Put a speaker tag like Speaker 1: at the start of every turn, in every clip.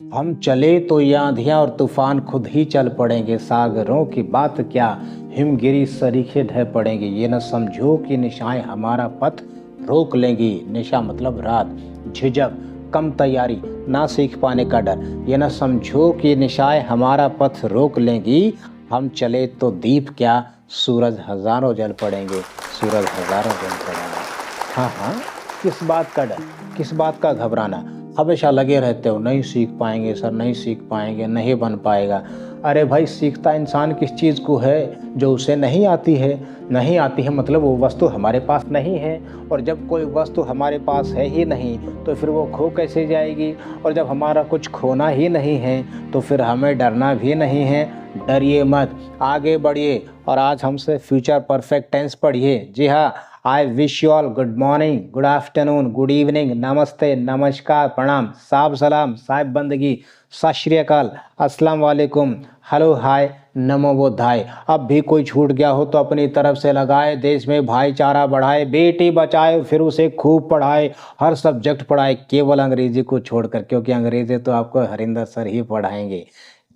Speaker 1: हम चले तो ये आंधियां और तूफान खुद ही चल पड़ेंगे, सागरों की बात क्या, हिमगिरी सरीखे ढह पड़ेंगे। ये न समझो कि निशाएं हमारा पथ रोक लेंगी। निशा मतलब रात, झिझक, कम तैयारी, ना सीख पाने का डर। ये न समझो कि निशाएं हमारा पथ रोक लेंगी। हम चले तो दीप क्या, सूरज हजारों जल पड़ेंगे, सूरज हजारों जल पड़ेंगे। हाँ हाँ, किस बात का डर, किस बात का घबराना। हमेशा लगे रहते हो नहीं सीख पाएंगे सर, नहीं सीख पाएंगे, नहीं बन पाएगा। अरे भाई, सीखता इंसान किस चीज़ को है जो उसे नहीं आती है। नहीं आती है मतलब वो वस्तु हमारे पास नहीं है। और जब कोई वस्तु हमारे पास है ही नहीं तो फिर वो खो कैसे जाएगी। और जब हमारा कुछ खोना ही नहीं है तो फिर हमें डरना भी नहीं है। डरिए मत, आगे बढ़िए और आज हमसे फ्यूचर परफेक्ट टेंस पढ़िए। जी हाँ, I wish you all good morning, good afternoon, good evening, नमस्ते, नमस्कार, प्रणाम, साब सलाम, साहिब बंदगी, सत श्री अकाल, अस्सलाम वालेकुम, हेलो, हाय, नमो बुद्धाय। अब भी कोई छूट गया हो तो अपनी तरफ से लगाए। देश में भाईचारा बढ़ाए, बेटी बचाए फिर उसे खूब पढ़ाए, हर सब्जेक्ट पढ़ाए केवल अंग्रेजी को छोड़कर, क्योंकि अंग्रेजी तो आपको हरिंदर सर ही पढ़ाएंगे।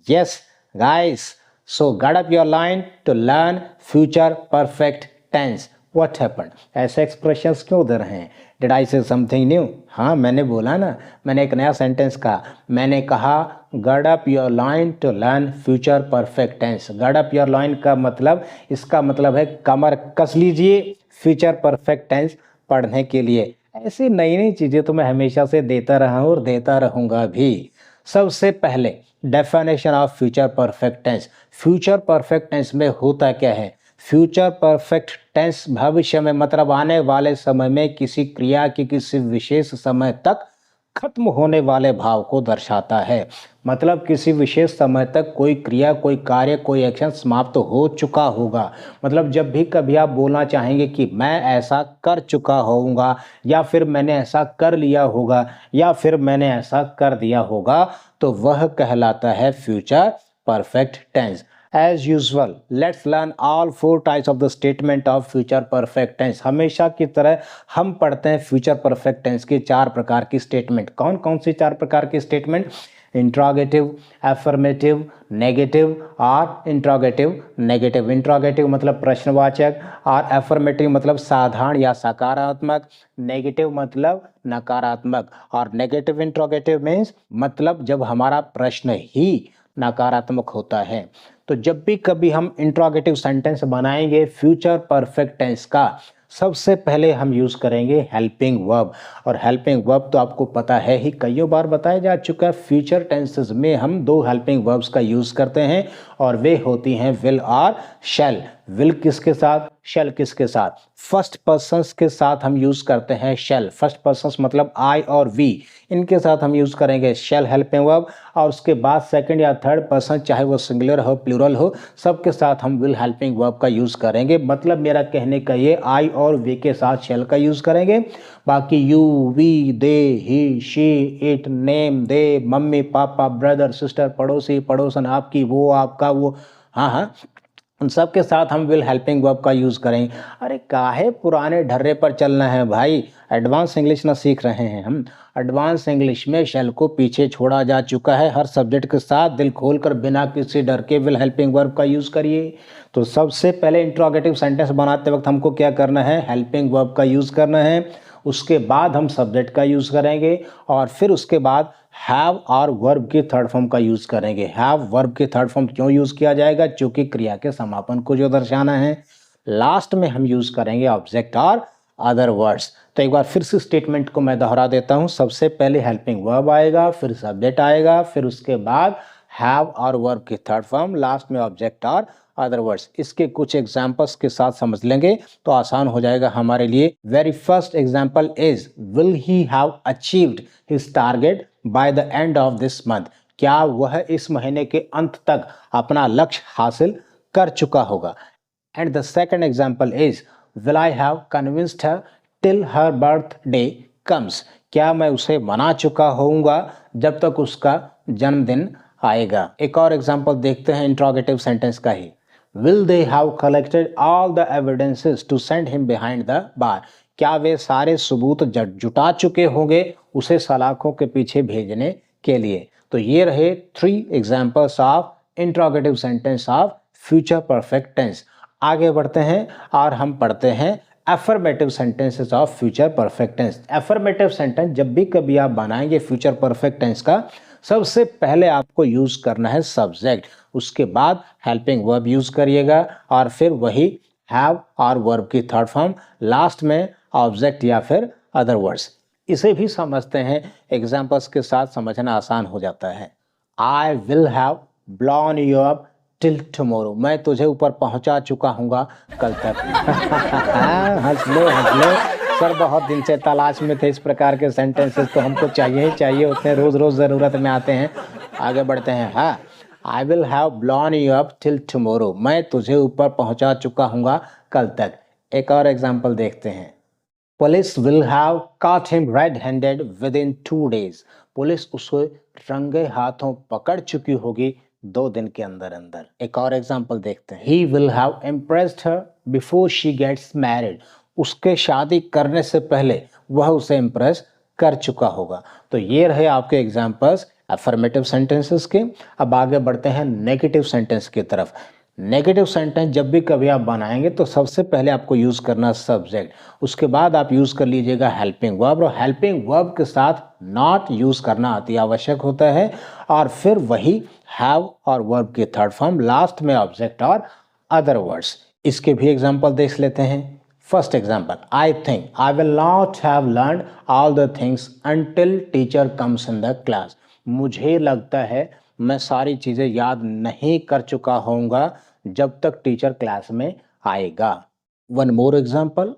Speaker 1: Yes guys, so guard up your line to learn future perfect tense. What happened, ऐसे एक्सप्रेशंस क्यों दे रहे हैं? डिड आई से समथिंग न्यू? हाँ, मैंने बोला ना, मैंने एक नया सेंटेंस कहा। मैंने कहा guard up your line to learn future perfect tense. Guard up your line का मतलब, इसका मतलब है कमर कस लीजिए फ्यूचर परफेक्ट टेंस पढ़ने के लिए। ऐसी नई नई चीज़ें तो मैं हमेशा से देता रहा हूँ और देता रहूँगा भी। सबसे पहले definition of future perfect tense. Future perfect tense में होता क्या है? फ्यूचर परफेक्ट टेंस भविष्य में मतलब आने वाले समय में किसी क्रिया के किसी विशेष समय तक खत्म होने वाले भाव को दर्शाता है। मतलब किसी विशेष समय तक कोई क्रिया, कोई कार्य, कोई एक्शन समाप्त हो चुका होगा। मतलब जब भी कभी आप बोलना चाहेंगे कि मैं ऐसा कर चुका होऊंगा, या फिर मैंने ऐसा कर लिया होगा, या फिर मैंने ऐसा कर दिया होगा, तो वह कहलाता है future perfect tense. As usual, let's learn all four types of the statement of future perfect tense। हमेशा की तरह हम पढ़ते हैं फ्यूचर परफेक्ट टेंस के चार प्रकार की स्टेटमेंट। कौन कौन सी चार प्रकार की स्टेटमेंट? इंट्रोगेटिव, एफर्मेटिव, नेगेटिव और इंट्रोगेटिव नेगेटिव। इंट्रोगेटिव मतलब प्रश्नवाचक, और एफर्मेटिव मतलब साधारण या सकारात्मक, नेगेटिव मतलब नकारात्मक। और नेगेटिव इंट्रोगेटिव मीन्स मतलब जब हमारा प्रश्न ही नकारात्मक होता है। तो जब भी कभी हम इंट्रोगेटिव सेंटेंस बनाएंगे फ्यूचर परफेक्ट टेंस का, सबसे पहले हम यूज करेंगे हेल्पिंग वर्ब। और हेल्पिंग वर्ब तो आपको पता है ही, कईयों बार बताया जा चुका है। फ्यूचर टेंसेस में हम दो हेल्पिंग वर्ब्स का यूज करते हैं और वे होती हैं विल और शैल। विल किसके साथ, शैल किसके साथ? फर्स्ट पर्सन्स के साथ हम यूज करते हैं शैल। फर्स्ट पर्सन्स मतलब आई और वी, इनके साथ हम यूज करेंगे शैल हेल्पिंग वर्ब। और उसके बाद सेकंड या थर्ड पर्सन, चाहे वो सिंगुलर हो प्लूरल हो, सबके साथ हम विल हेल्पिंग वर्ब का यूज करेंगे। मतलब मेरा कहने का ये, आई और वी के साथ शैल का यूज करेंगे। बाकी you, we, they, he, she, it, name, they, mummy, papa, brother, sister, पड़ोसी, पड़ोसन, आपकी, वो, आपका, वो, हाँ हाँ, उन सब के साथ हम विल हेल्पिंग वर्ब का यूज़ करेंगे। अरे काहे पुराने ढर्रे पर चलना है भाई, एडवांस इंग्लिश ना सीख रहे हैं हम। एडवांस इंग्लिश में शैल को पीछे छोड़ा जा चुका है। हर सब्जेक्ट के साथ दिल खोलकर बिना किसी डर के विल हेल्पिंग वर्ब का यूज़ करिए। तो सबसे पहले इंट्रोगेटिव सेंटेंस बनाते वक्त हमको क्या करना है? हेल्पिंग वर्ब का यूज़ करना है। उसके बाद हम सब्जेक्ट का यूज़ करेंगे और फिर उसके बाद हैव और वर्ब के थर्ड फॉर्म का यूज़ करेंगे। हैव वर्ब के थर्ड फॉर्म क्यों यूज़ किया जाएगा? क्योंकि क्रिया के समापन को जो दर्शाना है। लास्ट में हम यूज़ करेंगे ऑब्जेक्ट और अदर वर्ड्स। तो एक बार फिर से स्टेटमेंट को मैं दोहरा देता हूँ। सबसे पहले हेल्पिंग वर्ब आएगा, फिर सब्जेक्ट आएगा, फिर उसके बाद हैव और वर्ब की थर्ड फॉर्म, लास्ट में ऑब्जेक्ट और अदर वर्ड्स। इसके कुछ एग्जांपल्स के साथ समझ लेंगे तो आसान हो जाएगा हमारे लिए। Very first example is, will he have achieved his target bye the end of this month? क्या वह इस महीने के अंत तक अपना लक्ष्य हासिल कर चुका होगा? And the second example is, will I have convinced her till her birthday comes? क्या मैं उसे मना चुका होऊंगा जब तक उसका जन्मदिन आएगा? एक और एग्जांपल देखते हैं इंट्रोगेटिव सेंटेंस का ही। Will they have collected all the evidences to send him behind the bar? क्या वे सारे सबूत जुटा चुके होंगे उसे सलाखों के पीछे भेजने के लिए? तो ये रहे 3 examples of interrogative sentence of future perfect tense. आगे बढ़ते हैं और हम पढ़ते हैं affirmative sentences of future perfect tense. Affirmative sentence जब भी कभी आप बनाएंगे फ्यूचर परफेक्ट टेंस का, सबसे पहले आपको यूज करना है सब्जेक्ट, उसके बाद हेल्पिंग वर्ब यूज करिएगा और फिर वही हैव और वर्ब की थर्ड फॉर्म, लास्ट में ऑब्जेक्ट या फिर अदर वर्ड्स। इसे भी समझते हैं, एग्जांपल्स के साथ समझना आसान हो जाता है। आई will have ब्लॉन you up till tomorrow, मैं तुझे ऊपर पहुंचा चुका हूँगा कल तक। हंस लो सर, बहुत दिन से तलाश में थे इस प्रकार के सेंटेंसेस, तो हमको चाहिए ही चाहिए होते हैं, रोज रोज ज़रूरत में आते हैं। आगे बढ़ते हैं। हाँ, आई will have ब्लॉन you up till tomorrow, मैं तुझे ऊपर पहुंचा चुका हूँगा कल तक। एक और एग्जाम्पल देखते हैं। Police will have caught him red-handed within 2 days, police उसे रंगे हाथों पकड़ चुकी होगी 2 दिन के अंदर अंदर। एक और एग्जाम्पल देखते हैं। He will have impressed her before she gets married, उसके शादी करने से पहले वह उसे इम्प्रेस कर चुका होगा। तो ये रहे आपके एग्जाम्पल्स अफर्मेटिव सेंटेंसेस के। अब आगे बढ़ते हैं नेगेटिव सेंटेंस की तरफ। नेगेटिव सेंटेंस जब भी कभी आप बनाएंगे तो सबसे पहले आपको यूज करना सब्जेक्ट, उसके बाद आप यूज कर लीजिएगा हेल्पिंग वर्ब, और हेल्पिंग वर्ब के साथ नॉट यूज करना अति आवश्यक होता है, और फिर वही हैव और वर्ब की थर्ड फॉर्म, लास्ट में ऑब्जेक्ट और अदर वर्ड्स। इसके भी एग्जांपल देख लेते हैं। First example, I think I will not have learn all the things until teacher comes in the class, मुझे लगता है मैं सारी चीज़ें याद नहीं कर चुका होऊंगा जब तक टीचर क्लास में आएगा। One more example,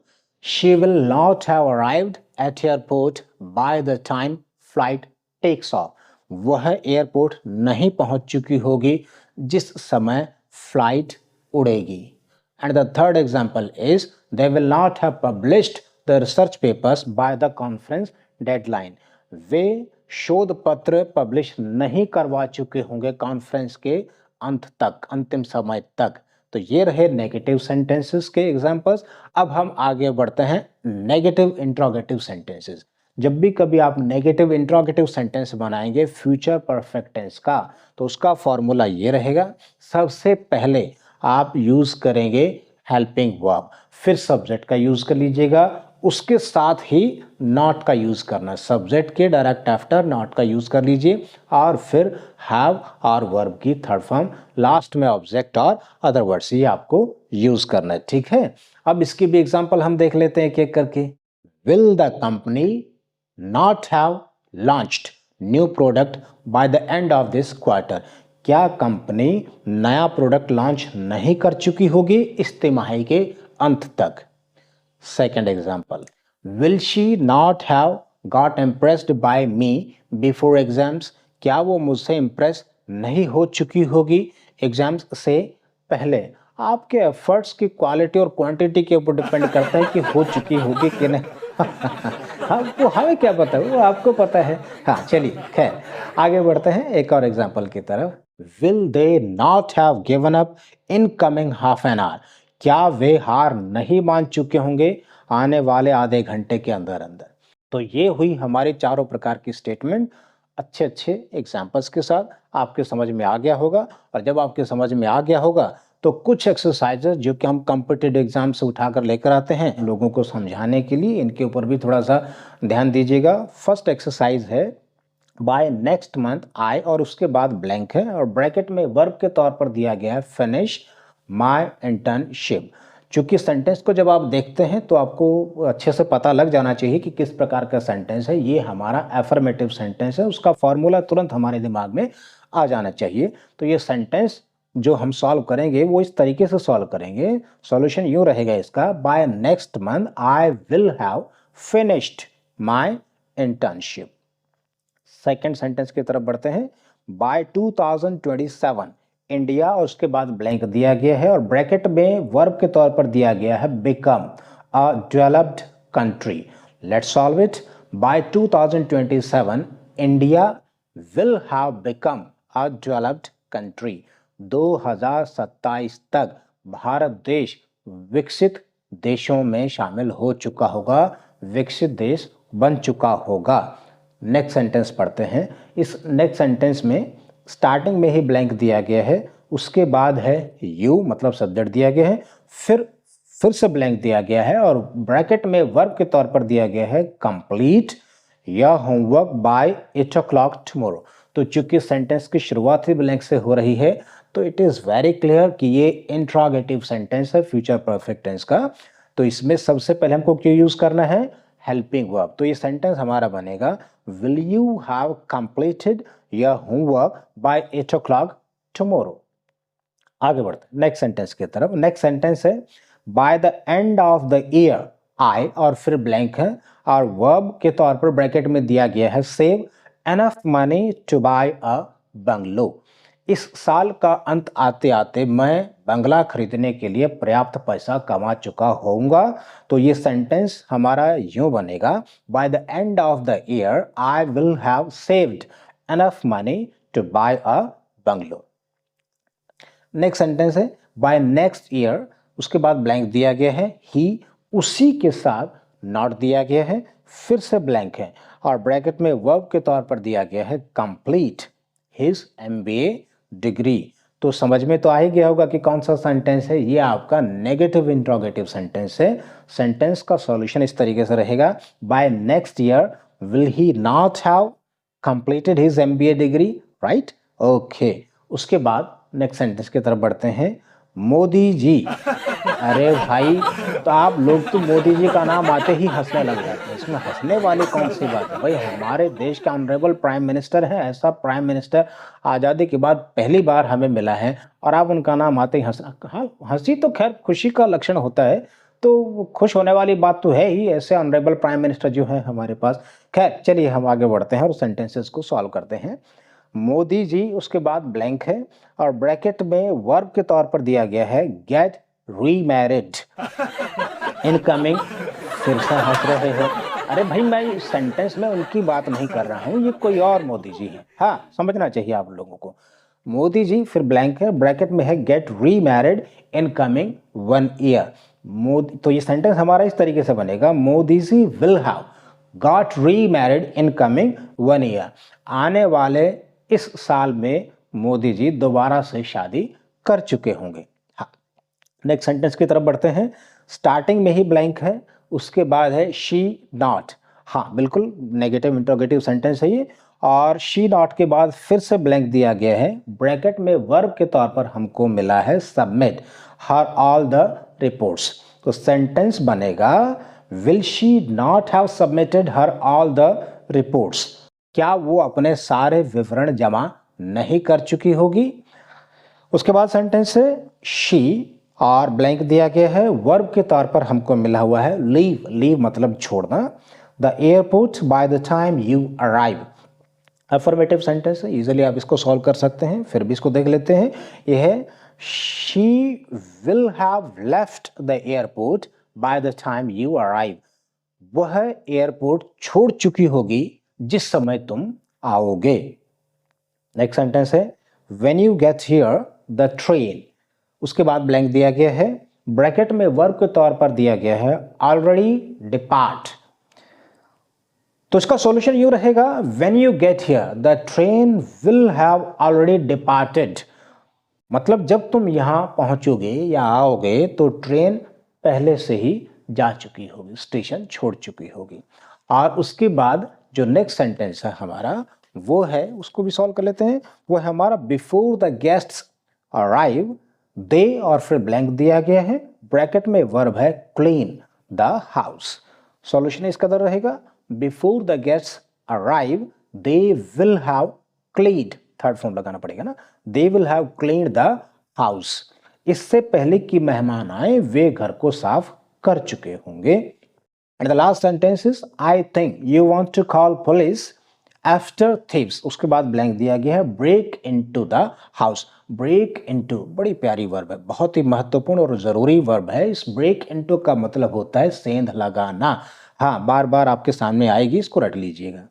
Speaker 1: she will not have arrived at airport by the time flight takes off, वह एयरपोर्ट नहीं पहुंच चुकी होगी जिस समय फ्लाइट उड़ेगी। And the third example is they will not have published the research papers by the conference deadline, वे शोध पत्र पब्लिश नहीं करवा चुके होंगे कॉन्फ्रेंस के अंत तक, अंतिम समय तक। तो ये रहे नेगेटिव सेंटेंसेस के एग्जांपल्स। अब हम आगे बढ़ते हैं नेगेटिव इंट्रोगेटिव सेंटेंसेस। जब भी कभी आप नेगेटिव इंट्रोगेटिव सेंटेंस बनाएंगे फ्यूचर परफेक्ट टेंस का, तो उसका फॉर्मूला ये रहेगा। सबसे पहले आप यूज करेंगे हेल्पिंग वर्ब, फिर सब्जेक्ट का यूज कर लीजिएगा, उसके साथ ही नॉट का यूज करना, सब्जेक्ट के डायरेक्ट आफ्टर नॉट का यूज कर लीजिए, और फिर हैव और वर्ब की थर्ड फॉर्म, लास्ट में ऑब्जेक्ट और अदर वर्ड्स, ये आपको यूज करना है। ठीक है, अब इसकी भी एग्जांपल हम देख लेते हैं एक एक करके। Will the company not have launched new product bye the end of this quarter, क्या कंपनी नया प्रोडक्ट लॉन्च नहीं कर चुकी होगी इस तिमाही के अंत तक। Second example, will she not have got impressed by me before exams, क्या वो मुझसे इम्प्रेस नहीं हो चुकी होगी एग्जाम्स से पहले। आपके एफर्ट्स की क्वालिटी और क्वांटिटी के ऊपर डिपेंड करता है कि हो चुकी होगी कि नहीं। आपको हमें क्या पता है, वो आपको पता है। हाँ चलिए, खैर आगे बढ़ते हैं एक और एग्जाम्पल की तरफ। Will they not have given up in coming half an hour, क्या वे हार नहीं मान चुके होंगे आने वाले आधे घंटे के अंदर अंदर। तो ये हुई हमारी चारों प्रकार की स्टेटमेंट, अच्छे अच्छे एग्जाम्पल्स के साथ आपके समझ में आ गया होगा। और जब आपके समझ में आ गया होगा तो कुछ एक्सरसाइजेस जो कि हम कॉम्पिटिटिव एग्जाम से उठाकर लेकर आते हैं लोगों को समझाने के लिए, इनके ऊपर भी थोड़ा सा ध्यान दीजिएगा। फर्स्ट एक्सरसाइज है बाय नेक्स्ट मंथ आई, और उसके बाद ब्लैंक है और ब्रैकेट में वर्ब के तौर पर दिया गया है फिनिश माय इंटर्नशिप। चूंकि सेंटेंस को जब आप देखते हैं तो आपको अच्छे से पता लग जाना चाहिए कि किस प्रकार का सेंटेंस है। ये हमारा एफर्मेटिव सेंटेंस है, उसका फॉर्मूला तुरंत हमारे दिमाग में आ जाना चाहिए। तो ये सेंटेंस जो हम सॉल्व करेंगे वो इस तरीके से सॉल्व करेंगे। सॉल्यूशन यूँ रहेगा इसका, by next month I will have finished my internship. Second sentence की तरफ बढ़ते हैं। बाय 2027 इंडिया, और उसके बाद ब्लैंक दिया गया है और ब्रैकेट में वर्ब के तौर पर दिया गया है become a developed country. Let's solve it. By 2027 India will have become a developed country. 2027 तक भारत देश विकसित देशों में शामिल हो चुका होगा, विकसित देश बन चुका होगा। नेक्स्ट सेंटेंस पढ़ते हैं। इस नेक्स्ट सेंटेंस में स्टार्टिंग में ही ब्लैंक दिया गया है, उसके बाद है यू मतलब सब्जेक्ट दिया गया है, फिर से ब्लैंक दिया गया है और ब्रैकेट में वर्ब के तौर पर दिया गया है complete your homework by 8 o'clock tomorrow. तो चूंकि सेंटेंस की शुरुआत ही ब्लैंक से हो रही है तो इट इज वेरी क्लियर कि ये इंट्रोगेटिव सेंटेंस है फ्यूचर परफेक्ट टेंस का। तो इसमें सबसे पहले हमको क्यों यूज करना है, हेल्पिंग वर्ब। तो ये सेंटेंस हमारा बनेगा will you have completed your homework by 8 o'clock tomorrow. आगे बढ़ते हैं नेक्स्ट सेंटेंस की तरफ। नेक्स्ट सेंटेंस है by the end of the year I और फिर ब्लैंक है और वर्ब के तौर पर ब्रैकेट में दिया गया है save enough money to buy a bungalow. इस साल का अंत आते आते मैं बंगला खरीदने के लिए पर्याप्त पैसा कमा चुका होऊंगा। तो ये सेंटेंस हमारा यूं बनेगा by the end of the year I will have saved enough money to buy a bungalow. Next sentence है बाय नेक्स्ट ईयर, उसके बाद ब्लैंक दिया गया है, ही उसी के साथ नॉट दिया गया है, फिर से ब्लैंक है और ब्रैकेट में वर्ब के तौर पर दिया गया है कंप्लीट हिज MBA डिग्री। तो समझ में तो आ ही गया होगा कि कौन सा सेंटेंस है, ये आपका नेगेटिव इंट्रोगेटिव सेंटेंस है। सेंटेंस का सॉल्यूशन इस तरीके से रहेगा by next year will he not have completed his MBA degree, right, okay. उसके बाद नेक्स्ट सेंटेंस की तरफ बढ़ते हैं। मोदी जी, अरे भाई तो आप लोग तो मोदी जी का नाम आते ही हंसने लग जाते हैं, इसमें हंसने वाली कौन सी बात है भाई, हमारे देश के ऑनरेबल प्राइम मिनिस्टर हैं। ऐसा प्राइम मिनिस्टर आज़ादी के बाद पहली बार हमें मिला है और आप उनका नाम आते ही हंसना, हाँ हंसी तो खैर खुशी का लक्षण होता है, तो खुश होने वाली बात तो है ही, ऐसे ऑनरेबल प्राइम मिनिस्टर जो है हमारे पास। खैर चलिए हम आगे बढ़ते हैं और सेंटेंसेस को सॉल्व करते हैं। मोदी जी, उसके बाद ब्लैंक है और ब्रैकेट में वर्ब के तौर पर दिया गया है गेट रीमैरिड इनकमिंग। फिर से हंस रहे हो, अरे भाई मैं इस सेंटेंस में उनकी बात नहीं कर रहा हूँ, ये कोई और मोदी जी है, हाँ समझना चाहिए आप लोगों को। मोदी जी फिर ब्लैंक है, ब्रैकेट में है get remarried incoming 1 year। Modi, तो ये सेंटेंस हमारा इस तरीके से बनेगा Modi ji will have got remarried incoming 1 year। आने वाले इस साल में मोदी जी दोबारा से शादी कर चुके होंगे। हाँ, नेक्स्ट सेंटेंस की तरफ बढ़ते हैं। स्टार्टिंग में ही ब्लैंक है, उसके बाद है शी नॉट, हाँ बिल्कुल नेगेटिव इंट्रोगेटिव सेंटेंस है ये, और शी नॉट के बाद फिर से ब्लैंक दिया गया है, ब्रैकेट में वर्ब के तौर पर हमको मिला है submit her all the reports. तो सेंटेंस बनेगा will she not have submitted her all the reports, क्या वो अपने सारे विवरण जमा नहीं कर चुकी होगी। उसके बाद सेंटेंस है शी और ब्लैंक दिया गया है, वर्ब के तौर पर हमको मिला हुआ है लीव, लीव मतलब छोड़ना, the airport by the time you arrive. Affirmative sentence है, इजीली आप इसको सॉल्व कर सकते हैं, फिर भी इसको देख लेते हैं। यह है she will have left the airport by the time you arrive, वह एयरपोर्ट छोड़ चुकी होगी जिस समय तुम आओगे। नेक्स्ट सेंटेंस है when you get here the train, उसके बाद ब्लैंक दिया गया है, ब्रैकेट में वर्ब के तौर पर दिया गया है ऑलरेडी डिपार्ट। तो इसका सॉल्यूशन यूं रहेगा when you get here the train will have already departed, मतलब जब तुम यहां पहुंचोगे या आओगे तो ट्रेन पहले से ही जा चुकी होगी, स्टेशन छोड़ चुकी होगी। और उसके बाद जो नेक्स्ट सेंटेंस है हमारा वो है, उसको भी सॉल्व कर लेते हैं, वो है हमारा बिफोर द गेस्ट्स अराइव दे और फिर ब्लैंक दिया गया है, ब्रैकेट में वर्ब है क्लीन द हाउस। सॉल्यूशन इसका तरह रहेगा before the guests arrive they will have cleaned, third form लगाना पड़ेगा ना, they will have cleaned the house, इससे पहले कि मेहमान आए वे घर को साफ कर चुके होंगे। And the last sentence is I think you want to call police after thieves, उसके बाद ब्लैंक दिया गया है break into the house. Break into बड़ी प्यारी वर्ब है, बहुत ही महत्वपूर्ण और जरूरी वर्ब है। इस ब्रेक इनटू का मतलब होता है सेंध लगाना, हाँ बार बार आपके सामने आएगी, इसको रट लीजिएगा।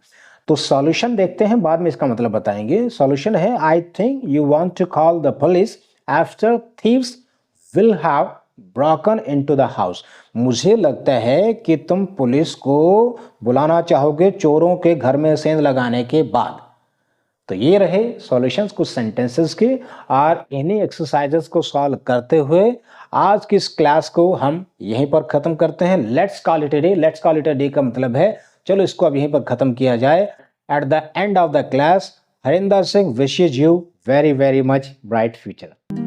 Speaker 1: तो सॉल्यूशन देखते हैं, बाद में इसका मतलब बताएंगे। सॉल्यूशन है I think you want to call the police after thieves will have broken into the house. मुझे लगता है कि तुम पुलिस को बुलाना चाहोगे चोरों के घर में सेंध लगाने के बाद। तो ये रहे सॉल्यूशंस कुछ सेंटेंसेस के, और इन्हीं एक्सरसाइजेस को सॉल्व करते हुए आज की इस क्लास को हम यहीं पर खत्म करते हैं। Let's call it a day. Let's call it a day का मतलब है चलो इसको अब यहीं पर खत्म किया जाए। At the end of the class, Harinder Singh wishes you very very much bright future.